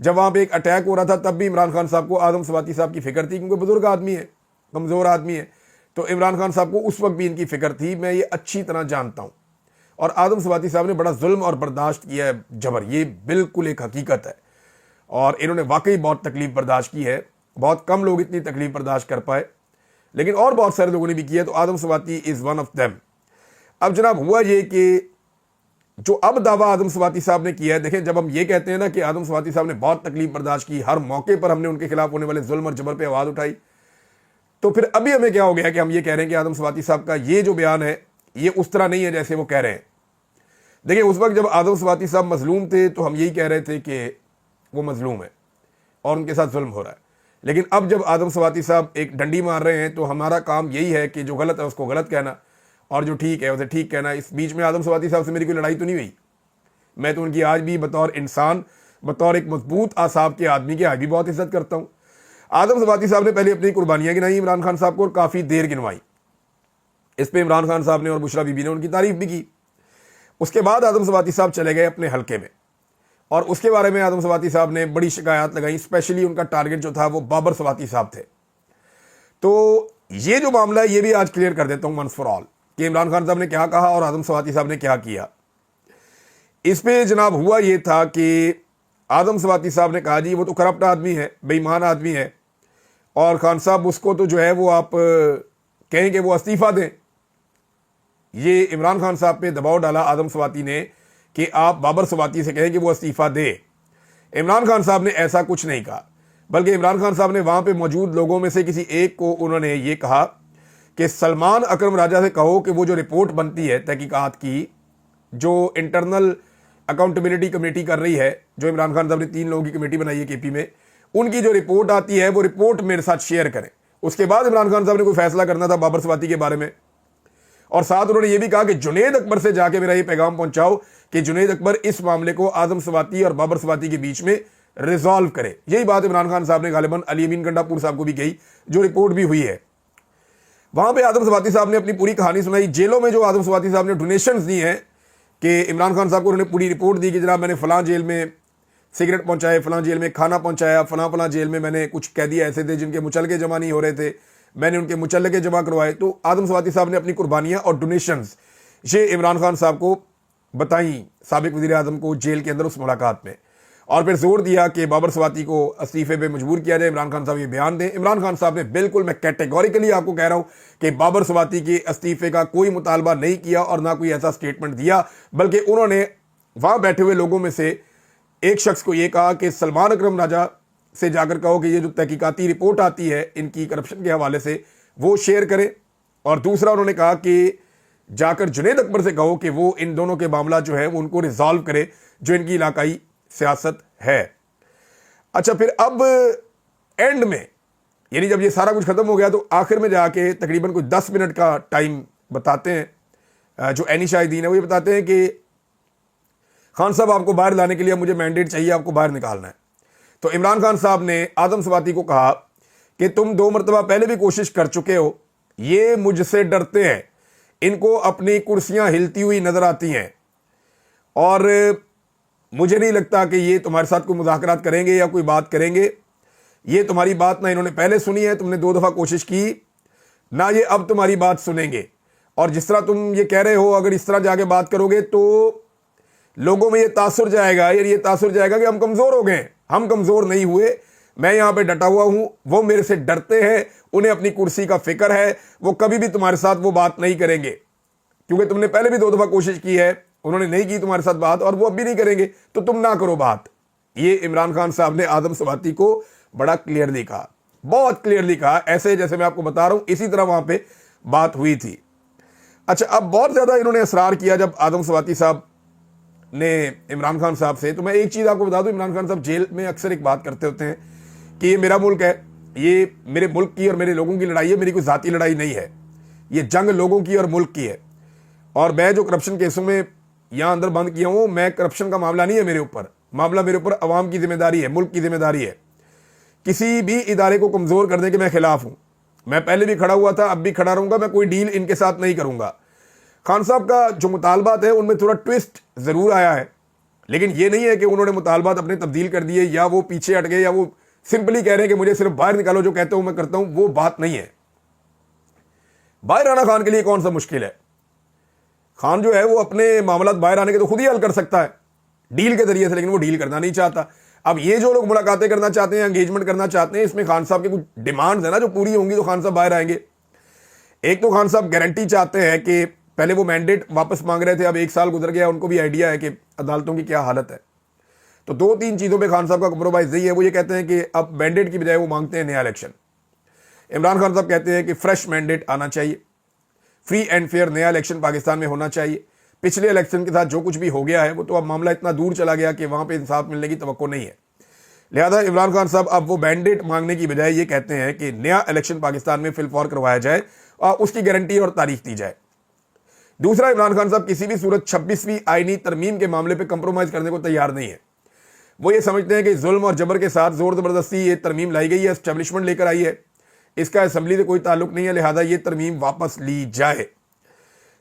جب وہاں پہ ایک اٹیک ہو رہا تھا تب بھی عمران خان صاحب کو آدم سواتی صاحب کی فکر تھی، کیونکہ بزرگ آدمی ہے، کمزور آدمی ہے، تو عمران خان صاحب کو اس وقت بھی ان کی فکر تھی، میں یہ اچھی طرح جانتا ہوں۔ اور آدم سواتی صاحب نے بڑا ظلم اور برداشت کیا ہے، جبر، یہ بالکل ایک حقیقت ہے، اور انہوں نے واقعی بہت تکلیف برداشت کی ہے، بہت کم لوگ اتنی تکلیف برداشت کر پائے، لیکن اور بہت سارے لوگوں نے بھی کیا ہے، تو آدم Swati is one of them. اب جناب ہوا یہ کہ جو اب دعویٰ آدم سواتی صاحب نے کیا ہے، دیکھیں جب ہم یہ کہتے ہیں نا کہ آدم سواتی صاحب نے بہت تکلیف برداشت کی، ہر موقع پر ہم نے ان کے خلاف ہونے والے ظلم اور جبر پہ آواز اٹھائی، تو پھر ابھی ہمیں کیا ہو گیا کہ ہم یہ کہہ رہے ہیں کہ آدم سواتی صاحب کا یہ جو بیان ہے یہ اس طرح نہیں ہے جیسے وہ کہہ رہے ہیں۔ دیکھیں اس وقت جب آدم سواتی صاحب مظلوم تھے تو ہم یہی کہہ رہے تھے کہ وہ مظلوم ہے اور ان کے ساتھ ظلم ہو رہا ہے، لیکن اب جب آدم سواتی صاحب ایک ڈنڈی مار رہے ہیں تو ہمارا کام یہی ہے کہ جو غلط ہے اس کو غلط کہنا اور جو ٹھیک ہے اسے ٹھیک کہنا۔ اس بیچ میں آدم سواتی صاحب سے میری کوئی لڑائی تو نہیں ہوئی، میں تو ان کی آج بھی بطور انسان، بطور ایک مضبوط اعصاب کے آدمی کی آج بھی بہت عزت کرتا ہوں۔ آدم سواتی صاحب نے پہلے اپنی قربانیاں گنائی عمران خان صاحب کو، اور کافی دیر گنوائی، اس پہ عمران خان صاحب نے اور بشرا بی بی نے ان کی تعریف بھی کی۔ اس کے بعد آدم سواتی صاحب چلے گئے اپنے حلقے میں، اور اس کے بارے میں آدم سواتی صاحب نے بڑی شکایات لگائی، اسپیشلی ان کا ٹارگٹ جو تھا وہ بابر سواتی صاحب تھے۔ تو یہ جو معاملہ ہے یہ بھی آج کلیئر کر دیتا ہوں ونس فار آل کہ عمران خان صاحب نے کیا کہا اور آدم سواتی صاحب نے کیا کیا۔ اس پہ جناب ہوا یہ تھا کہ آدم سواتی صاحب نے کہا جی وہ تو کرپٹ آدمی ہے، بے ایمان آدمی ہے، اور خان صاحب اس کو تو جو ہے وہ آپ کہیں کہ وہ استعفیٰ دیں۔ یہ عمران خان صاحب پہ دباؤ ڈالا آدم سواتی نے کہ آپ بابر سواتی سے کہیں کہ وہ استعفیٰ دے۔ عمران خان صاحب نے ایسا کچھ نہیں کہا، بلکہ عمران خان صاحب نے وہاں پہ موجود لوگوں میں سے کسی ایک کو انہوں نے یہ کہا کہ سلمان اکرم راجہ سے کہو کہ وہ جو رپورٹ بنتی ہے تحقیقات کی، جو انٹرنل اکاؤنٹیبلٹی کمیٹی کر رہی ہے، جو عمران خان صاحب نے 3 لوگوں کی کمیٹی بنائی ہے کے پی میں، ان کی جو رپورٹ آتی ہے وہ رپورٹ میرے ساتھ شیئر کریں۔ اس کے بعد عمران خان صاحب نے کوئی فیصلہ کرنا تھا بابر سواتی کے بارے میں، اور ساتھ انہوں نے یہ بھی کہا کہ جنید اکبر سے جا کے میرا یہ پیغام پہنچاؤ کہ جنید اکبر اس معاملے کو آدم سواتی اور بابر سواتی کے بیچ میں ریزالو کرے۔ یہی بات عمران خان صاحب نے غالباً علی امین گنڈا پور صاحب کو بھی کہی، جو رپورٹ بھی ہوئی ہے۔ وہاں پہ آدم سواتی صاحب نے اپنی پوری کہانی سنائی۔ جیلوں میں جو آدم سواتی صاحب نے ڈونیشنز دی ہیں کہ عمران خان صاحب کو انہوں نے پوری رپورٹ دی کہ جناب میں نے فلاں جیل میں سگریٹ پہنچائے، فلاں جیل میں کھانا پہنچایا، فلاں جیل میں نے کچھ قیدی ایسے تھے جن کے مچلقے جمع نہیں ہو رہے تھے، میں نے ان کے مچلقے جمع کروائے۔ تو آدم سواتی صاحب نے اپنی قربانیاں اور ڈونیشنز یہ عمران خان صاحب کو بتائیں، سابق وزیر اعظم کو جیل کے اندر اس ملاقات میں، اور پھر زور دیا کہ بابر سواتی کو استعفے پہ مجبور کیا جائے، عمران خان صاحب یہ بیان دیں۔ عمران خان صاحب نے بالکل، میں کیٹیگوریکلی آپ کو کہہ رہا ہوں کہ بابر سواتی کے استعفے کا کوئی مطالبہ نہیں کیا اور نہ کوئی ایسا سٹیٹمنٹ دیا، بلکہ انہوں نے وہاں بیٹھے ہوئے لوگوں میں سے ایک شخص کو یہ کہا کہ سلمان اکرم راجہ سے جا کر کہو کہ یہ جو تحقیقاتی رپورٹ آتی ہے ان کی کرپشن کے حوالے سے وہ شیئر کرے، اور دوسرا انہوں نے کہا کہ جا کر جنید اکبر سے کہو کہ وہ ان دونوں کے معاملات جو ہے وہ ان کو ریزالو کرے جو ان کی علاقائی سیاست ہے۔ اچھا، پھر اب اینڈ میں، یعنی جب یہ سارا کچھ ختم ہو گیا تو آخر میں جا کے تقریباً کوئی 10 منٹ کا ٹائم بتاتے ہیں جو عینی شاہدین ہے، وہ یہ بتاتے ہیں کہ خان صاحب آپ کو باہر لانے کے لیے مجھے مینڈیٹ چاہیے، آپ کو باہر نکالنا ہے۔ تو عمران خان صاحب نے آدم سواتی کو کہا کہ تم 2 مرتبہ پہلے بھی کوشش کر چکے ہو، یہ مجھ سے ڈرتے ہیں، ان کو اپنی کرسیاں ہلتی ہوئی نظر آتی ہیں، اور مجھے نہیں لگتا کہ یہ تمہارے ساتھ کوئی مذاکرات کریں گے یا کوئی بات کریں گے۔ یہ تمہاری بات نہ انہوں نے پہلے سنی ہے، تم نے 2 دفعہ کوشش کی، نہ یہ اب تمہاری بات سنیں گے، اور جس طرح تم یہ کہہ رہے ہو اگر اس طرح جا کے بات کرو گے تو لوگوں میں یہ تاثر جائے گا، یہ تاثر جائے گا کہ ہم کمزور ہو گئے۔ ہم کمزور نہیں ہوئے، میں یہاں پہ ڈٹا ہوا ہوں، وہ میرے سے ڈرتے ہیں، انہیں اپنی کرسی کا فکر ہے، وہ کبھی بھی تمہارے ساتھ وہ بات نہیں کریں گے، کیونکہ تم نے پہلے بھی 2 دفعہ کوشش کی ہے، انہوں نے نہیں کی تمہارے ساتھ بات، اور وہ اب بھی نہیں کریں گے، تو تم نہ کرو بات۔ یہ عمران خان صاحب نے آدم سواتی کو بڑا کلیئرلی کہا، بہت کلیئرلی کہا، ایسے جیسے میں آپ کو بتا رہا ہوں اسی طرح وہاں پہ بات ہوئی تھی۔ اچھا، اب بہت زیادہ انہوں نے اصرار کیا جب آدم سواتی صاحب نے عمران خان صاحب سے، تو میں ایک چیز آپ کو بتا دوں، عمران خان صاحب جیل میں اکثر ایک بات کرتے ہوتے ہیں کہ یہ میرا ملک ہے، یہ میرے ملک کی اور میرے لوگوں کی لڑائی ہے، میری کوئی ذاتی لڑائی نہیں ہے، یہ جنگ لوگوں کی اور ملک کی ہے، اور میں جو کرپشن کیسوں میں یہاں اندر بند کیا ہوں، میں کرپشن کا معاملہ نہیں ہے میرے اوپر، معاملہ میرے اوپر عوام کی ذمہ داری ہے، ملک کی ذمہ داری ہے۔ کسی بھی ادارے کو کمزور کرنے کے میں خلاف ہوں، میں پہلے بھی کھڑا ہوا تھا، اب بھی کھڑا رہوں گا، میں کوئی ڈیل ان کے ساتھ نہیں کروں گا۔ خان صاحب کا جو مطالبات ہیں ان میں تھوڑا ٹوسٹ ضرور آیا ہے، لیکن یہ نہیں ہے کہ انہوں نے مطالبات اپنے تبدیل کر دیے یا وہ پیچھے ہٹ گئے یا وہ سمپلی کہہ رہے ہیں کہ مجھے صرف باہر نکالو، جو کہتا ہوں میں کرتا ہوں. وہ بات نہیں ہے. باہر آنا خان کے لیے کون سا مشکل ہے؟ خان جو ہے وہ اپنے معاملات باہر آنے کے تو خود ہی حل کر سکتا ہے ڈیل کے ذریعے سے، لیکن وہ ڈیل کرنا نہیں چاہتا. اب یہ جو لوگ ملاقاتیں کرنا چاہتے ہیں، انگیجمنٹ کرنا چاہتے ہیں، اس میں خان صاحب کی کچھ ڈیمانڈز ہیں نا جو پوری ہوں گی تو خان صاحب باہر آئیں گے. ایک تو خان صاحب گارنٹی چاہتے ہیں کہ پہلے وہ مینڈیٹ واپس مانگ رہے تھے، اب 1 سال گزر گیا، ان کو بھی آئیڈیا ہے کہ عدالتوں کی کیا حالت ہے. تو 2-3 چیزوں پہ خان صاحب کا کمپرومائز یہی ہے. وہ یہ کہتے ہیں کہ اب مینڈیٹ کی بجائے وہ مانگتے ہیں نیا الیکشن. عمران خان صاحب کہتے ہیں کہ فریش مینڈیٹ آنا چاہیے، فری اینڈ فیئر نیا الیکشن پاکستان میں ہونا چاہیے. پچھلے الیکشن کے ساتھ جو کچھ بھی ہو گیا ہے وہ تو اب معاملہ اتنا دور چلا گیا کہ وہاں پہ انصاف ملنے کی توقع نہیں ہے. لہذا عمران خان صاحب اب وہ مینڈیٹ مانگنے کی بجائے یہ کہتے ہیں کہ نیا الیکشن پاکستان میں فی الفور کروایا جائے اور اس کی گارنٹی اور تاریخ دی جائے. دوسرا، عمران خان صاحب کسی بھی صورت 26ویں آئینی ترمیم کے معاملے پہ کمپرومائز کرنے کو تیار نہیں ہے. وہ یہ سمجھتے ہیں کہ ظلم اور جبر کے ساتھ زور زبردستی یہ ترمیم لائی گئی ہے، اسٹیبلشمنٹ لے کر آئی ہے، اس کا اسمبلی سے کوئی تعلق نہیں ہے، لہذا یہ ترمیم واپس لی جائے.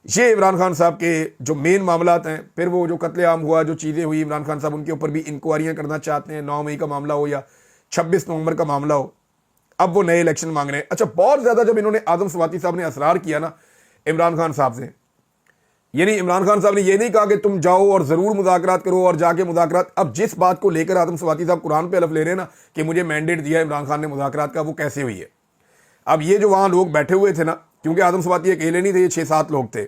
یہ عمران خان صاحب کے جو مین معاملات ہیں. پھر وہ جو قتل عام ہوا، جو چیزیں ہوئی، عمران خان صاحب ان کے اوپر بھی انکوائریاں کرنا چاہتے ہیں. 9 مئی کا معاملہ ہو یا 26 نومبر کا معاملہ ہو، اب وہ نئے الیکشن مانگ رہے ہیں. اچھا، بہت زیادہ جب انہوں نے آدم سواتی صاحب نے اصرار کیا نا عمران خان صاحب سے، یعنی عمران خان صاحب نے یہ نہیں کہا کہ تم جاؤ اور ضرور مذاکرات کرو اور جا کے مذاکرات. اب جس بات کو لے کر آدم سواتی صاحب قرآن پہ حلف لے رہے ہیں نا کہ مجھے مینڈیٹ دیا عمران خان نے مذاکرات کا، وہ کیسے ہوئی ہے؟ اب یہ جو وہاں لوگ بیٹھے ہوئے تھے نا، کیونکہ آدم سواتی اکیلے نہیں تھے، یہ 6-7 لوگ تھے.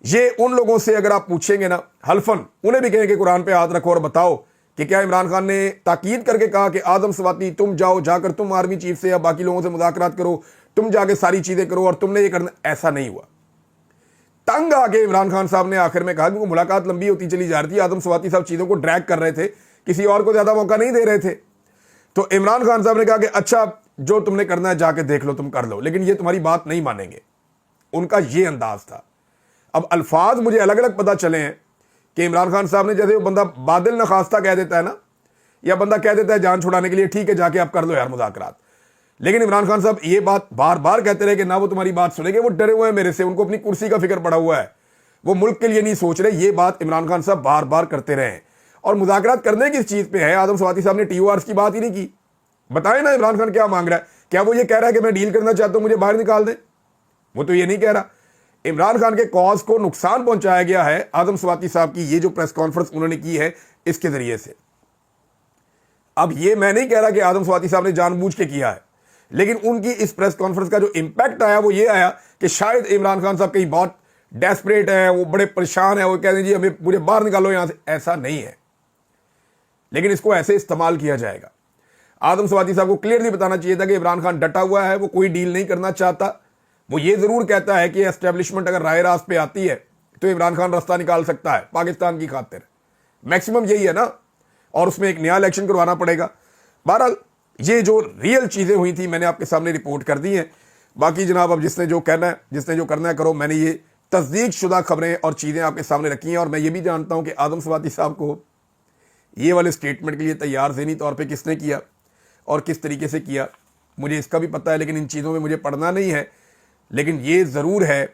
یہ ان لوگوں سے اگر آپ پوچھیں گے نا حلفن، انہیں بھی کہیں کہ قرآن پہ ہاتھ رکھو اور بتاؤ کہ کیا عمران خان نے تاکید کر کے کہا کہ آدم سواتی تم جاؤ، جا کر تم آرمی چیف سے یا باقی لوگوں سے مذاکرات کرو، تم جا کے ساری چیزیں کرو اور تم نے یہ کرنا؟ ایسا نہیں ہوا. تنگ آ کے عمران خان صاحب نے آخر میں کہا کہ وہ ملاقات لمبی ہوتی چلی جا رہی تھی، آدم سواتی صاحب چیزوں کو ڈریگ کر رہے تھے، کسی اور کو زیادہ موقع نہیں دے رہے تھے. تو عمران خان صاحب نے کہا کہ اچھا جو تم نے کرنا ہے جا کے دیکھ لو، تم کر لو، لیکن یہ تمہاری بات نہیں مانیں گے. ان کا یہ انداز تھا. اب الفاظ مجھے الگ الگ پتہ چلے ہیں کہ عمران خان صاحب نے جیسے وہ بندہ بادل نخواستہ کہہ دیتا ہے نا، یا بندہ کہہ دیتا ہے جان چھڑانے کے لیے ٹھیک ہے جا کے آپ کر لو یار مذاکرات، لیکن عمران خان صاحب یہ بات بار بار کہتے رہے کہ نہ وہ تمہاری بات سنیں گے، وہ ڈرے ہوئے ہیں میرے سے، ان کو اپنی کرسی کا فکر پڑا ہوا ہے، وہ ملک کے لیے نہیں سوچ رہے. یہ بات عمران خان صاحب بار بار کرتے رہے ہیں. اور مذاکرات کرنے کی اس چیز پہ ہے. آدم سواتی صاحب نے TORs کی بات ہی نہیں کی. بتائیں نا عمران خان کیا مانگ رہا ہے؟ کیا وہ یہ کہہ رہا ہے کہ میں ڈیل کرنا چاہتا ہوں مجھے باہر نکال دیں؟ وہ تو یہ نہیں کہہ رہا. عمران خان کے کاز کو نقصان پہنچایا گیا ہے آدم سواتی صاحب کی یہ جو پریس کانفرنس انہوں نے کی ہے اس کے ذریعے سے. اب یہ میں نہیں کہہ رہا کہ آدم سواتی صاحب نے جان بوجھ کے کیا ہے، لیکن ان کی اس پریس کانفرنس کا جو امپیکٹ آیا وہ یہ آیا کہ شاید عمران خان صاحب کہیں بہت ڈیسپریٹ ہے، وہ بڑے پریشان ہیں، وہ کہتے ہیں جی ہمیں مجھے باہر نکالو یہاں سے. ایسا نہیں ہے، لیکن اس کو ایسے استعمال کیا جائے گا. آدم سواتی صاحب کو کلیئرلی بتانا چاہیے تھا کہ عمران خان ڈٹا ہوا ہے، وہ کوئی ڈیل نہیں کرنا چاہتا. وہ یہ ضرور کہتا ہے کہ اسٹیبلشمنٹ اگر رائے راست پہ آتی ہے تو عمران خان راستہ نکال سکتا ہے پاکستان کی خاطر. میکسیمم یہی ہے نا، اور اس میں ایک نیا الیکشن کروانا پڑے گا. بہرحال یہ جو ریئل چیزیں ہوئی تھیں میں نے آپ کے سامنے رپورٹ کر دی ہیں. باقی جناب اب جس نے جو کرنا ہے کرو. میں نے یہ تصدیق شدہ خبریں اور چیزیں آپ کے سامنے رکھی ہیں، اور میں یہ بھی جانتا ہوں کہ آدم سواتی صاحب کو یہ والے سٹیٹمنٹ کے لیے تیار ذہنی طور پہ کس نے کیا اور کس طریقے سے کیا مجھے اس کا بھی پتہ ہے، لیکن ان چیزوں میں مجھے پڑھنا نہیں ہے. لیکن یہ ضرور ہے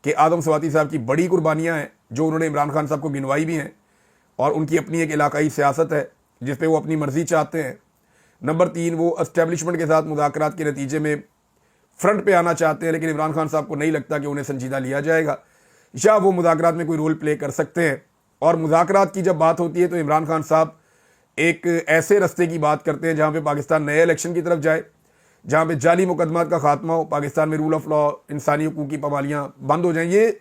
کہ آدم سواتی صاحب کی بڑی قربانیاں ہیں جو انہوں نے عمران خان صاحب کو گنوائی بھی ہیں، اور ان کی اپنی ایک علاقائی سیاست ہے جس پہ وہ اپنی مرضی چاہتے ہیں. نمبر 3، وہ اسٹیبلشمنٹ کے ساتھ مذاکرات کے نتیجے میں فرنٹ پہ آنا چاہتے ہیں، لیکن عمران خان صاحب کو نہیں لگتا کہ انہیں سنجیدہ لیا جائے گا یا وہ مذاکرات میں کوئی رول پلے کر سکتے ہیں. اور مذاکرات کی جب بات ہوتی ہے تو عمران خان صاحب ایک ایسے رستے کی بات کرتے ہیں جہاں پہ پاکستان نئے الیکشن کی طرف جائے، جہاں پہ جعلی مقدمات کا خاتمہ ہو، پاکستان میں رول آف لا، انسانی حقوق کی پابندیاں بند ہو جائیں. یہ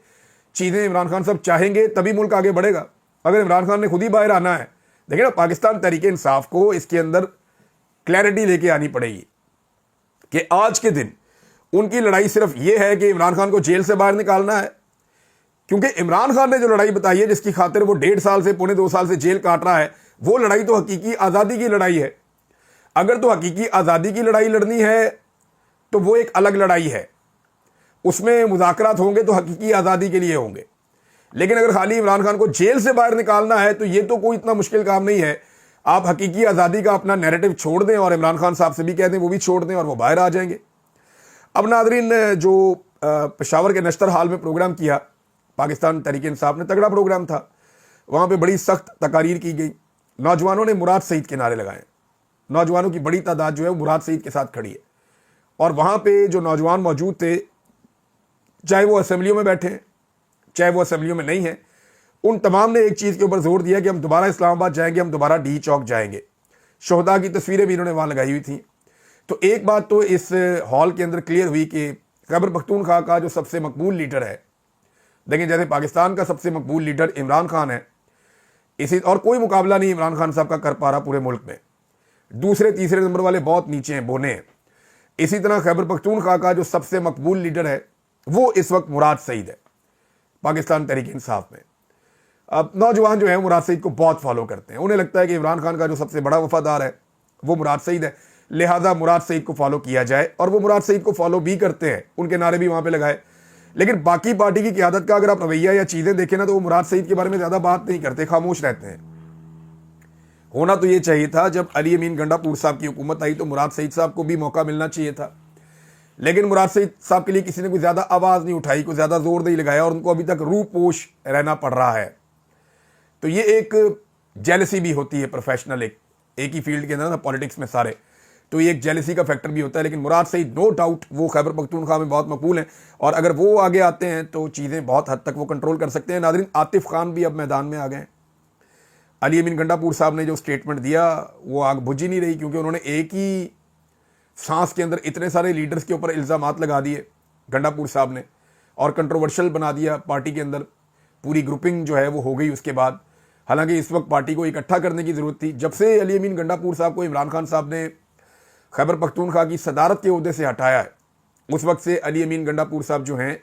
چیزیں عمران خان صاحب چاہیں گے تبھی ملک آگے بڑھے گا. اگر عمران خان نے خود ہی باہر آنا ہے، دیکھیں نا پاکستان تحریک انصاف کو اس کے اندر کلیئرٹی لے کے آنی پڑے گی کہ آج کے دن ان کی لڑائی صرف یہ ہے کہ عمران خان کو جیل سے باہر نکالنا ہے. کیونکہ عمران خان نے جو لڑائی بتائی ہے جس کی خاطر وہ 1.5 سال سے 2.25 سال سے جیل کاٹ رہا ہے، وہ لڑائی تو حقیقی آزادی کی لڑائی ہے. اگر تو حقیقی آزادی کی لڑائی لڑنی ہے تو وہ ایک الگ لڑائی ہے، اس میں مذاکرات ہوں گے تو حقیقی آزادی کے لیے ہوں گے. لیکن اگر خالی عمران خان کو جیل سے باہر نکالنا ہے تو یہ تو کوئی اتنا مشکل کام نہیں ہے. آپ حقیقی آزادی کا اپنا نیریٹو چھوڑ دیں اور عمران خان صاحب سے بھی کہہ دیں وہ بھی چھوڑ دیں اور وہ باہر آ جائیں گے. اب ناظرین، جو پشاور کے نشتر ہال میں پروگرام کیا پاکستان تحریک انصاف نے، تگڑا پروگرام تھا. وہاں پہ بڑی سخت تقاریر کی گئی، نوجوانوں نے مراد سعید کے نعرے لگائے، نوجوانوں کی بڑی تعداد جو ہے وہ مراد سعید کے ساتھ کھڑی ہے، اور وہاں پہ جو نوجوان موجود تھے، چاہے وہ اسمبلیوں میں بیٹھے ہیں چاہے وہ اسمبلیوں میں نہیں ہیں، ان تمام نے ایک چیز کے اوپر زور دیا کہ ہم دوبارہ اسلام آباد جائیں گے، ہم دوبارہ ڈی چوک جائیں گے۔ شہداء کی تصویریں بھی انہوں نے وہاں لگائی ہوئی تھیں۔ تو ایک بات تو اس ہال کے اندر کلیئر ہوئی کہ خیبر پختونخوا کا جو سب سے مقبول لیڈر ہے، دیکھیں جیسے پاکستان کا سب سے مقبول لیڈر عمران خان ہے، اسی اور کوئی مقابلہ نہیں عمران خان صاحب کا کر پا رہا پورے ملک میں، دوسرے تیسرے نمبر والے بہت نیچے ہیں، بونے ہیں۔ اسی طرح خیبر پختونخوا کا جو سب سے مقبول لیڈر ہے وہ اس وقت مراد سعید ہے پاکستان تحریک انصاف میں۔ اب نوجوان جو ہیں مراد سعید کو بہت فالو کرتے ہیں، انہیں لگتا ہے کہ عمران خان کا جو سب سے بڑا وفادار ہے وہ مراد سعید ہے، لہذا مراد سعید کو فالو کیا جائے، اور وہ مراد سعید کو فالو بھی کرتے ہیں، ان کے نعرے بھی وہاں پہ لگائے۔ لیکن باقی پارٹی کی قیادت کا اگر آپ رویہ یا چیزیں دیکھیں نا، تو وہ مراد سعید کے بارے میں زیادہ بات نہیں کرتے، خاموش رہتے ہیں۔ ہونا تو یہ چاہیے تھا جب علی امین گنڈا پور صاحب کی حکومت آئی تو مراد سعید صاحب کو بھی موقع ملنا چاہیے تھا، لیکن مراد سعید صاحب کے لیے کسی نے کوئی زیادہ آواز نہیں اٹھائی، کوئی زیادہ زور نہیں لگایا، اور ان کو ابھی تک روح پوش رہنا پڑ رہا ہے۔ تو یہ ایک جیلسی بھی ہوتی ہے پروفیشنل، ایک ہی فیلڈ کے اندر نا پالیٹکس میں سارے، تو یہ ایک جیلسی کا فیکٹر بھی ہوتا ہے۔ لیکن مراد سعید نو ڈاؤٹ وہ خیبر پختونخوا میں بہت مقبول ہیں، اور اگر وہ آگے آتے ہیں تو چیزیں بہت حد تک وہ کنٹرول کر سکتے ہیں۔ ناظرین، عاطف خان بھی اب میدان میں آ گئے ہیں۔ علی امین گنڈا پور صاحب نے جو سٹیٹمنٹ دیا وہ آگ بجھی نہیں رہی، کیونکہ انہوں نے ایک ہی سانس کے اندر اتنے سارے لیڈرز کے اوپر الزامات لگا دیے گنڈا پور صاحب نے، اور کنٹروورشل بنا دیا پارٹی کے اندر، پوری گروپنگ جو ہے وہ ہو گئی اس کے بعد۔ حالانکہ اس وقت پارٹی کو اکٹھا کرنے کی ضرورت تھی۔ جب سے علی امین گنڈا پور صاحب کو عمران خان صاحب نے خیبر پختونخوا کی صدارت کے عہدے سے ہٹایا ہے، اس وقت سے علی امین گنڈا پور صاحب جو ہیں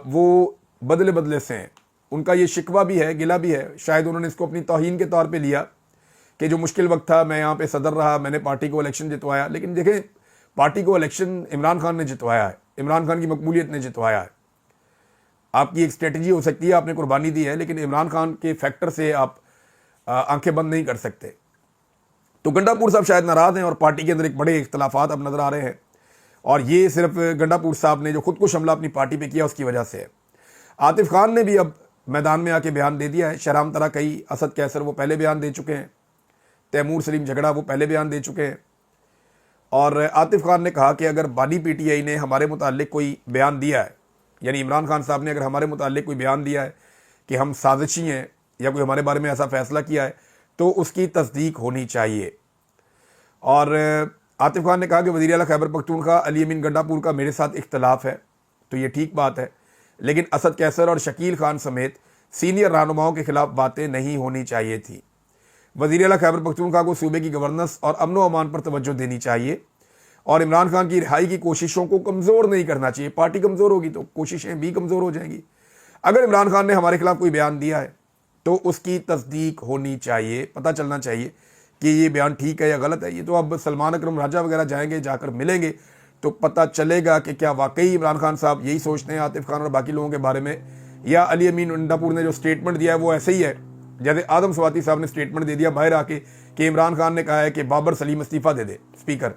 وہ بدلے سے ہیں۔ ان کا یہ شکوہ بھی ہے، گلہ بھی ہے، شاید انہوں نے اس کو اپنی توہین کے طور پہ لیا کہ جو مشکل وقت تھا میں یہاں پہ صدر رہا، میں نے پارٹی کو الیکشن جتوایا۔ لیکن دیکھیں، پارٹی کو الیکشن عمران خان نے جتوایا ہے، عمران خان کی مقبولیت نے جتوایا ہے۔ آپ کی ایک اسٹریٹجی ہو سکتی ہے، آپ نے قربانی دی ہے، لیکن عمران خان کے فیکٹر سے آپ آنکھیں بند نہیں کر سکتے۔ تو گنڈا پور صاحب شاید ناراض ہیں، اور پارٹی کے اندر ایک بڑے اختلافات اب نظر آ رہے ہیں، اور یہ صرف گنڈا پور صاحب نے جو خودکش حملہ اپنی پارٹی پہ کیا اس کی وجہ سے ہے۔ عاطف خان نے بھی اب میدان میں آ کے بیان دے دیا ہے، شہرام طرح کئی، اسد کیسر وہ پہلے بیان دے چکے ہیں، تیمور سلیم جھگڑا وہ پہلے بیان دے چکے ہیں، اور عاطف خان نے کہا کہ اگر بانی پی ٹی آئی نے ہمارے متعلق کوئی بیان دیا ہے، یعنی عمران خان صاحب نے اگر ہمارے متعلق کوئی بیان دیا ہے کہ ہم سازشی ہیں یا کوئی ہمارے بارے میں ایسا فیصلہ کیا ہے، تو اس کی تصدیق ہونی چاہیے۔ اور عاطف خان نے کہا کہ وزیر اعلیٰ خیبر پختونخوا علی امین گنڈا پور کا میرے ساتھ اختلاف ہے، تو یہ ٹھیک بات ہے، لیکن اسد کیسر اور شکیل خان سمیت سینئر رہنماؤں کے خلاف باتیں نہیں ہونی چاہیے تھی۔ وزیر اعلیٰ خیبر پختونخوا کو صوبے کی گورننس اور امن و امان پر توجہ دینی چاہیے، اور عمران خان کی رہائی کی کوششوں کو کمزور نہیں کرنا چاہیے۔ پارٹی کمزور ہوگی تو کوششیں بھی کمزور ہو جائیں گی۔ اگر عمران خان نے ہمارے خلاف کوئی بیان دیا ہے تو اس کی تصدیق ہونی چاہیے، پتہ چلنا چاہیے کہ یہ بیان ٹھیک ہے یا غلط ہے۔ یہ تو اب سلمان اکرم راجہ وغیرہ جائیں گے، جا کر ملیں گے تو پتہ چلے گا کہ کیا واقعی عمران خان صاحب یہی سوچتے ہیں عاطف خان اور باقی لوگوں کے بارے میں، یا علی امین گنڈا پور نے جو سٹیٹمنٹ دیا ہے وہ ایسے ہی ہے جیسے آدم سواتی صاحب نے سٹیٹمنٹ دے دیا باہر آ کے کہ عمران خان نے کہا ہے کہ بابر سلیم استعفیٰ دے دے اسپیکر۔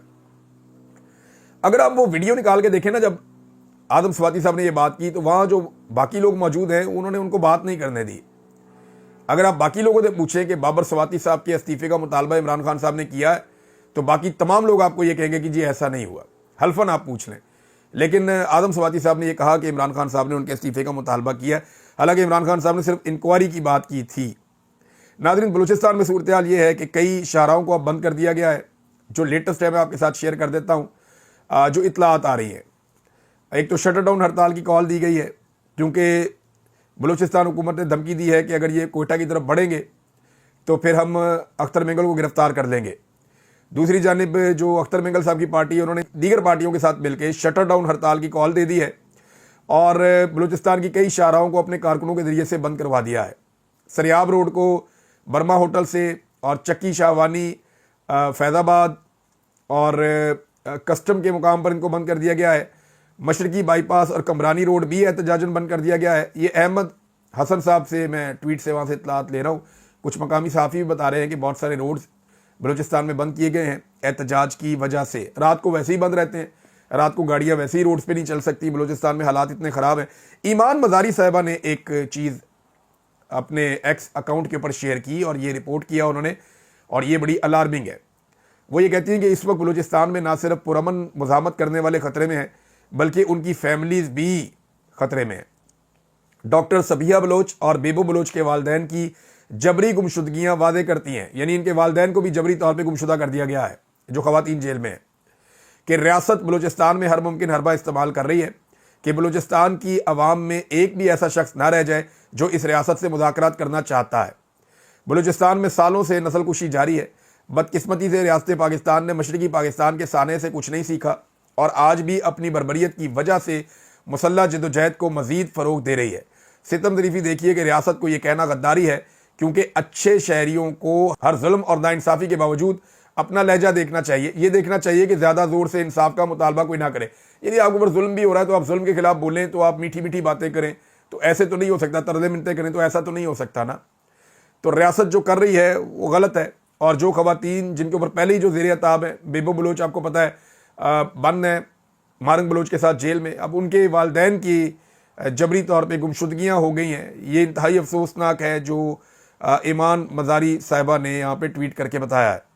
اگر آپ وہ ویڈیو نکال کے دیکھیں نا، جب آدم سواتی صاحب نے یہ بات کی تو وہاں جو باقی لوگ موجود ہیں انہوں نے ان کو بات نہیں کرنے دی۔ اگر آپ باقی لوگوں سے پوچھیں کہ بابر سواتی صاحب کے استعفے کا مطالبہ عمران خان صاحب نے کیا ہے، تو باقی تمام لوگ آپ کو یہ کہیں گے کہ جی ایسا نہیں ہوا، حلفاً آپ پوچھ لیں۔ لیکن آدم سواتی صاحب نے یہ کہا کہ عمران خان صاحب نے ان کے استعفے کا مطالبہ کیا ہے، حالانکہ عمران خان صاحب نے صرف انکوائری کی بات کی تھی۔ ناظرین، بلوچستان میں صورتحال یہ ہے کہ کئی شاہراہوں کو اب بند کر دیا گیا ہے۔ جو لیٹسٹ ہے میں آپ کے ساتھ شیئر کر دیتا ہوں جو اطلاعات آ رہی ہیں۔ ایک تو شٹر ڈاؤن ہڑتال کی کال دی گئی ہے، کیونکہ بلوچستان حکومت نے دھمکی دی ہے کہ اگر یہ کوئٹہ کی طرف بڑھیں گے تو پھر ہم اختر مینگل کو گرفتار کر لیں گے۔ دوسری جانب جو اختر مینگل صاحب کی پارٹی ہے، انہوں نے دیگر پارٹیوں کے ساتھ مل کے شٹر ڈاؤن ہڑتال کی کال دے دی ہے، اور بلوچستان کی کئی شاہراہوں کو اپنے کارکنوں کے ذریعے سے بند کروا دیا ہے۔ سریاب روڈ کو برما ہوٹل سے، اور چکی شاہوانی، فیض آباد اور کسٹم کے مقام پر ان کو بند کر دیا گیا ہے۔ مشرقی بائی پاس اور کمرانی روڈ بھی احتجاجاً بند کر دیا گیا ہے۔ یہ احمد حسن صاحب سے میں ٹویٹ سے وہاں سے اطلاعات لے رہا ہوں۔ کچھ مقامی صحافی بھی بتا رہے ہیں کہ بہت سارے روڈز بلوچستان میں بند کیے گئے ہیں احتجاج کی وجہ سے۔ رات کو ویسے ہی بند رہتے ہیں، رات کو گاڑیاں ویسے ہی روڈز پہ نہیں چل سکتی، بلوچستان میں حالات اتنے خراب ہیں۔ ایمان مزاری صاحبہ نے ایک چیز اپنے ایکس اکاؤنٹ کے اوپر شیئر کی اور یہ رپورٹ کیا انہوں نے، اور یہ بڑی الارمنگ ہے۔ وہ یہ کہتی ہیں کہ اس وقت بلوچستان میں نہ صرف پرامن مزاحمت کرنے والے خطرے میں ہیں بلکہ ان کی فیملیز بھی خطرے میں ہیں۔ ڈاکٹر صبیحہ بلوچ اور بیبو بلوچ کے والدین کی جبری گمشدگیاں واضح کرتی ہیں، یعنی ان کے والدین کو بھی جبری طور پہ گمشدہ کر دیا گیا ہے جو خواتین جیل میں ہیں، کہ ریاست بلوچستان میں ہر ممکن حربہ استعمال کر رہی ہے کہ بلوچستان کی عوام میں ایک بھی ایسا شخص نہ رہ جائے جو اس ریاست سے مذاکرات کرنا چاہتا ہے۔ بلوچستان میں سالوں سے نسل کشی جاری ہے۔ بدقسمتی سے ریاست پاکستان نے مشرقی پاکستان کے سانے سے کچھ نہیں سیکھا اور آج بھی اپنی بربریت کی وجہ سے مسلح جدوجہد کو مزید فروغ دے رہی ہے۔ ستم ظریفی دیکھیے کہ ریاست کو یہ کہنا غداری ہے، کیونکہ اچھے شہریوں کو ہر ظلم اور ناانصافی کے باوجود اپنا لہجہ دیکھنا چاہیے، یہ دیکھنا چاہیے کہ زیادہ زور سے انصاف کا مطالبہ کوئی نہ کرے۔ یعنی آپ کے اوپر ظلم بھی ہو رہا ہے تو آپ ظلم کے خلاف بولیں، تو آپ میٹھی میٹھی باتیں کریں، تو ایسے تو نہیں ہو سکتا، طرز منتیں کریں تو ایسا تو نہیں ہو سکتا نا۔ تو ریاست جو کر رہی ہے وہ غلط ہے، اور جو خواتین جن کے اوپر پہلے ہی جو زیر عتاب ہے، بیبو بلوچ آپ کو پتہ ہے بند ہے مارنگ بلوچ کے ساتھ جیل میں، اب ان کے والدین کی جبری طور پہ گمشدگیاں ہو گئی ہیں۔ یہ انتہائی افسوسناک ہے جو ایمان مزاری صاحبہ نے یہاں پہ ٹویٹ کر کے بتایا ہے۔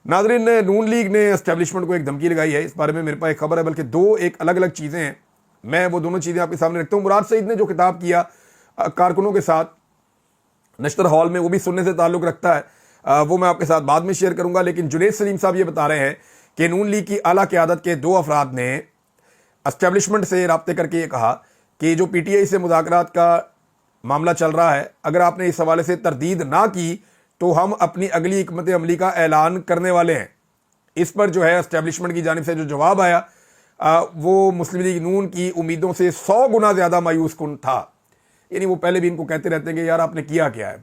ناظرین، نون لیگ نے اسٹیبلشمنٹ کو ایک دھمکی لگائی ہے، اس بارے میں میرے پاس ایک خبر ہے، بلکہ دو ایک الگ الگ چیزیں ہیں، میں وہ دونوں چیزیں آپ کے سامنے رکھتا ہوں۔ مراد سعید نے جو خطاب کیا کارکنوں کے ساتھ نشتر ہال میں، وہ بھی سننے سے تعلق رکھتا ہے، وہ میں آپ کے ساتھ بعد میں شیئر کروں گا، لیکن جنید سلیم صاحب یہ بتا رہے ہیں کہ نون لیگ کی اعلیٰ قیادت کے دو افراد نے اسٹیبلشمنٹ سے رابطے کر کے یہ کہا کہ جو پی ٹی آئی سے مذاکرات کا معاملہ چل رہا ہے، اگر آپ نے اس حوالے سے تردید نہ کی تو ہم اپنی اگلی حکمت عملی کا اعلان کرنے والے ہیں۔ اس پر جو ہے اسٹیبلشمنٹ کی جانب سے جو جواب آیا وہ مسلم لیگ نون کی امیدوں سے 100 گنا زیادہ مایوس کن تھا۔ یعنی وہ پہلے بھی ان کو کہتے رہتے ہیں کہ یار آپ نے کیا کیا ہے،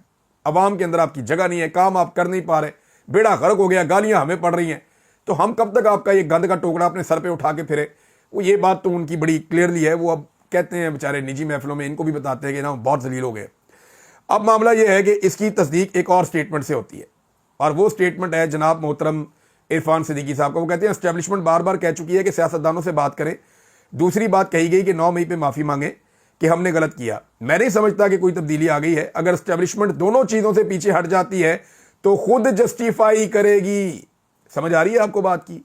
عوام کے اندر آپ کی جگہ نہیں ہے، کام آپ کر نہیں پا رہے، بیڑا غرق ہو گیا، گالیاں ہمیں پڑ رہی ہیں، تو ہم کب تک آپ کا یہ گند کا ٹوکرا اپنے سر پہ اٹھا کے پھرے۔ وہ یہ بات تو ان کی بڑی کلیئرلی ہے، وہ اب کہتے ہیں بیچارے نجی محفلوں میں، ان کو بھی بتاتے ہیں کہ نا بہت ذلیل ہو گئے۔ اب معاملہ یہ ہے کہ اس کی تصدیق ایک اور سٹیٹمنٹ سے ہوتی ہے، اور وہ سٹیٹمنٹ ہے جناب محترم عرفان صدیقی صاحب کا۔ وہ کہتے ہیں اسٹیبلشمنٹ بار بار کہہ چکی ہے کہ سیاستدانوں سے بات کریں۔ دوسری بات کہی گئی کہ 9 مئی پہ معافی مانگیں کہ ہم نے غلط کیا۔ میں نہیں سمجھتا کہ کوئی تبدیلی آ گئی ہے۔ اگر اسٹیبلشمنٹ دونوں چیزوں سے پیچھے ہٹ جاتی ہے تو خود جسٹیفائی کرے گی۔ سمجھ آ رہی ہے آپ کو بات کی؟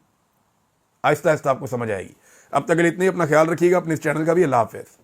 آہستہ آہستہ آپ کو سمجھ آئے گی۔ اب تک اتنے، اپنا خیال رکھیے گا، اپنے اس چینل کا بھی۔ اللہ حافظ۔